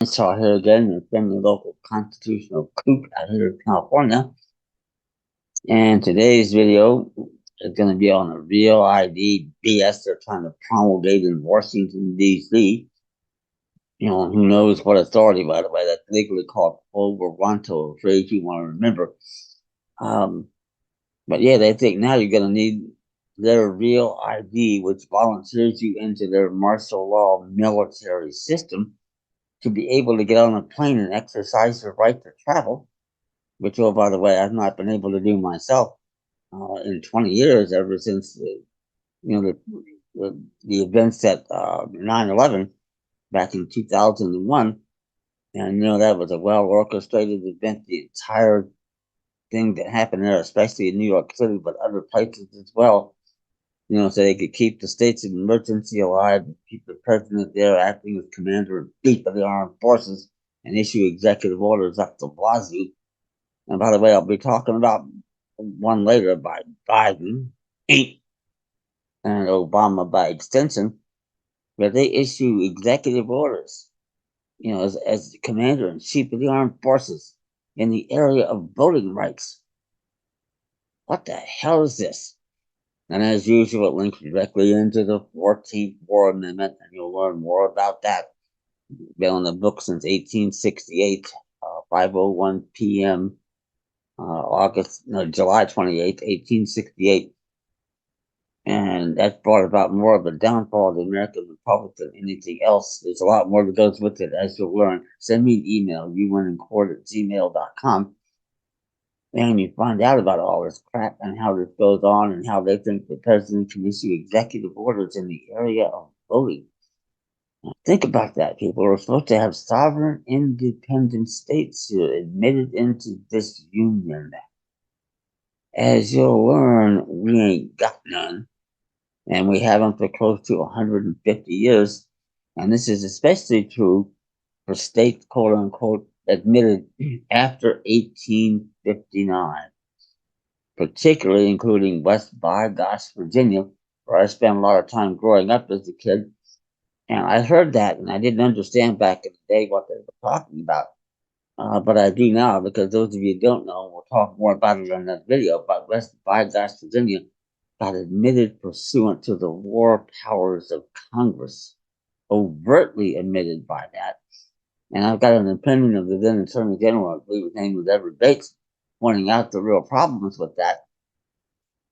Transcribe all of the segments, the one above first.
So here again, the friendly local constitutional coop out here in California. And today's video is going to be on the real ID BS they're trying to promulgate in Washington, D.C. Who knows what authority, by the way, that's legally called over Ronto, afraid you want to remember. Um, but yeah, they think now you're going to need their real ID, which volunteers you into their martial law military system to be able to get on a plane and exercise your right to travel, which, oh, by the way, I've not been able to do myself in 20 years, ever since the events at 9/11 back in 2001. And that was a well orchestrated event. The entire thing that happened there, especially in New York City, but other places as well. So they could keep the states of emergency alive, and keep the president there acting as commander in chief of the armed forces, and issue executive orders up the wazoo. And by the way, I'll be talking about one later by Biden and Obama by extension, where they issue executive orders, as commander in chief of the armed forces in the area of voting rights. What the hell is this? And as usual, it links directly into the 14th War Amendment, and you'll learn more about that. Been on the book since 1868, 5:01 p.m. July 28th, 1868. And that brought about more of a downfall of the American Republic than anything else. There's a lot more that goes with it, as you'll learn. Send me an email, uwinandcourt@gmail.com, and you find out about all this crap and how this goes on and how they think the president can issue executive orders in the area of voting. Now, think about that, people. We're supposed to have sovereign, independent states here admitted into this union. As you'll learn, we ain't got none, and we haven't for close to 150 years. And this is especially true for states, quote unquote, admitted after 1859, particularly including West Bygosh, Virginia, where I spent a lot of time growing up as a kid. And I heard that, and I didn't understand back in the day what they were talking about. But I do now, because those of you who don't know, we'll talk more about it in that video. But West Bygosh, Virginia, got admitted pursuant to the war powers of Congress, overtly admitted by that. And I've got an opinion of the then Attorney General, I believe his name was Edward Bates, pointing out the real problems with that.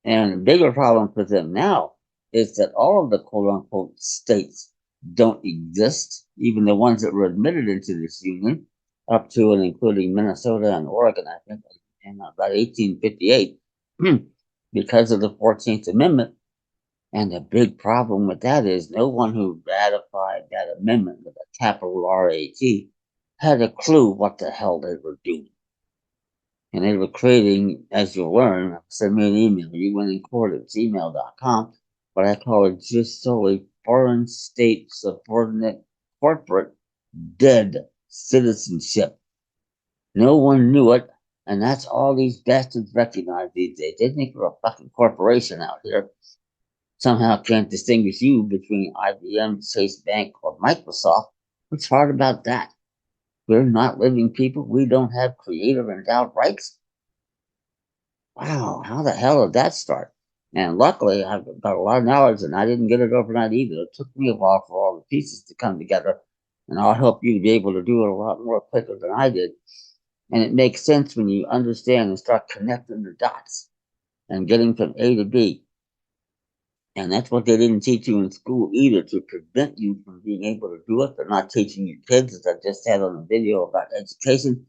And the bigger problem for them now is that all of the quote unquote states don't exist, even the ones that were admitted into this union, up to and including Minnesota and Oregon, I think, in about 1858, because of the 14th Amendment. And the big problem with that is no one who ratified that amendment with a capital RAT had a clue what the hell they were doing. And they were creating, as you'll learn, send me an email, uwinandcourt@gmail.com, what I call it just solely foreign state subordinate corporate dead citizenship. No one knew it, and that's all these bastards recognize these days. They think we're a fucking corporation out here. Somehow can't distinguish you between IBM, Chase Bank, or Microsoft. What's hard about that? We're not living people. We don't have creative endowed rights. Wow, how the hell did that start? And luckily, I've got a lot of knowledge, and I didn't get it overnight either. It took me a while for all the pieces to come together, and I'll help you be able to do it a lot more quicker than I did. And it makes sense when you understand and start connecting the dots and getting from A to B. And that's what they didn't teach you in school either, to prevent you from being able to do it. They're not teaching your kids, as I just had on a video about education,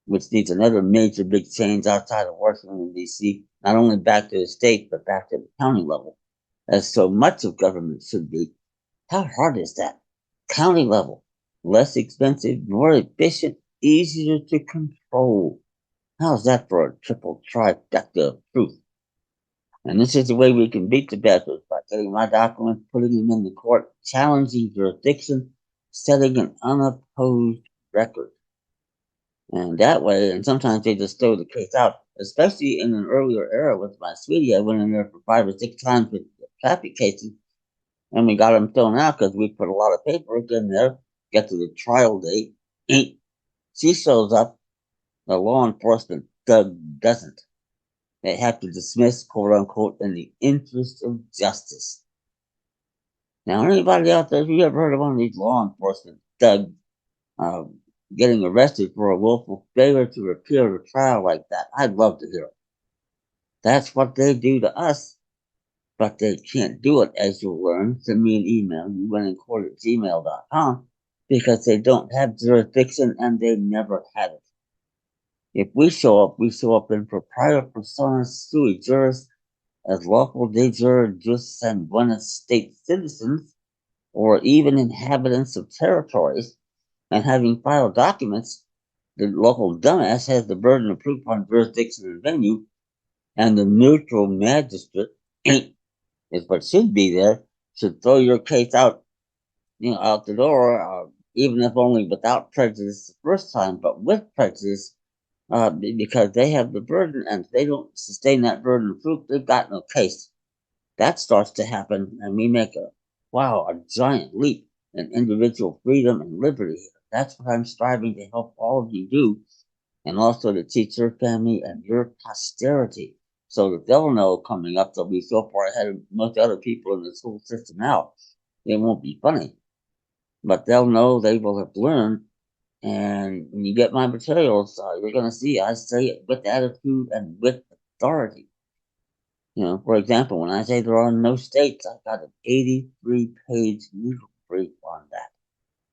which needs another major big change outside of Washington, D.C., not only back to the state, but back to the county level, as so much of government should be. How hard is that? County level, less expensive, more efficient, easier to control. How's that for a triple trifecta of truth? And this is the way we can beat the bastards, by getting my documents, putting them in the court, challenging jurisdiction, setting an unopposed record. And that way, and sometimes they just throw the case out, especially in an earlier era with my sweetie. I went in there for 5 or 6 times with traffic cases, and we got them thrown out because we put a lot of paperwork in there, get to the trial date, She shows up, the law enforcement doesn't. They have to dismiss, quote unquote, in the interest of justice. Now, anybody out there, if you ever heard of one of these law enforcement thugs uh, getting arrested for a willful failure to appear at a trial like that, I'd love to hear it. That's what they do to us, but they can't do it, as you'll learn. Send me an email, youwinnincourt@gmail.com, because they don't have jurisdiction and they never had it. If we show up in proprietor persona sui juris as lawful de jure jus and buenos state citizens, or even inhabitants of territories, and having filed documents, the local dumbass has the burden of proof on jurisdiction and venue, and the neutral magistrate is what should be there, should throw your case out, out the door, even if only without prejudice the first time, but with prejudice, because they have the burden, and if they don't sustain that burden of proof, they've got no case. That starts to happen, and we make a giant leap in individual freedom and liberty. That's what I'm striving to help all of you do, and also to teach your family and your posterity, so that they'll know coming up they'll be so far ahead of most other people in this whole system now. It won't be funny, but they'll know, they will have learned. And when you get my materials, you're going to see I say it with attitude and with authority. For example, when I say there are no states, I've got an 83-page legal brief on that.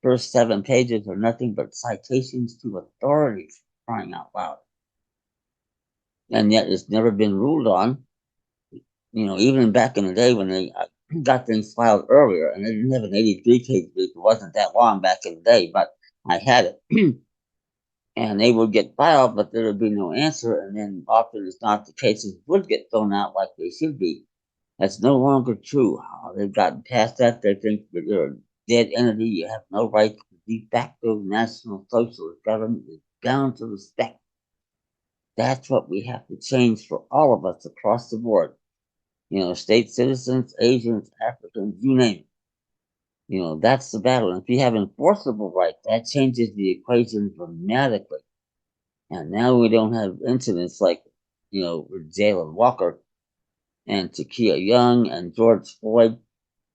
First 7 pages are nothing but citations to authorities, crying out loud. And yet it's never been ruled on. Even back in the day when they got things filed earlier, and they didn't have an 83-page brief. It wasn't that long back in the day, but I had it. And they would get filed, but there would be no answer. And then often it's not, the cases would get thrown out like they should be. That's no longer true. They've gotten past that. They think that you're a dead entity. You have no right to de facto national socialist government. It's down to respect. That's what we have to change for all of us across the board. State citizens, Asians, Africans, you name it. That's the battle. And if you have enforceable rights, that changes the equation dramatically. And now we don't have incidents like, with Jalen Walker and Takia Young and George Floyd.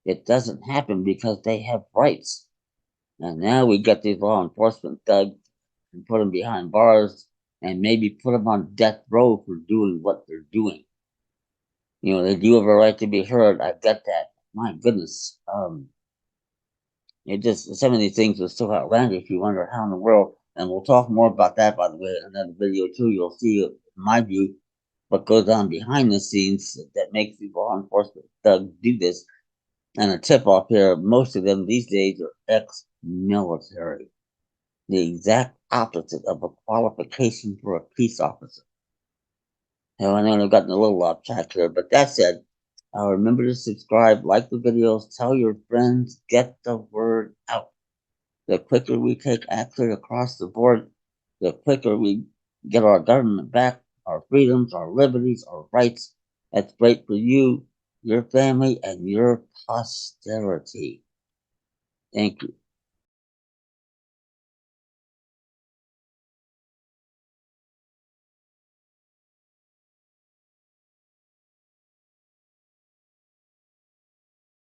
It doesn't happen because they have rights. And now we get these law enforcement thugs and put them behind bars and maybe put them on death row for doing what they're doing. They do have a right to be heard. I get that. My goodness. It just, some of these things are so outlandish. You wonder how in the world, and we'll talk more about that, by the way, in another video too. You'll see, in my view, what goes on behind the scenes that makes the law enforcement thugs do this. And a tip off here, most of them these days are ex-military. The exact opposite of a qualification for a peace officer. Now, I know I've gotten a little off track here, but that said, remember to subscribe, like the videos, tell your friends, get the word out. The quicker we take action across the board, the quicker we get our government back, our freedoms, our liberties, our rights. That's great for you, your family, and your posterity. Thank you.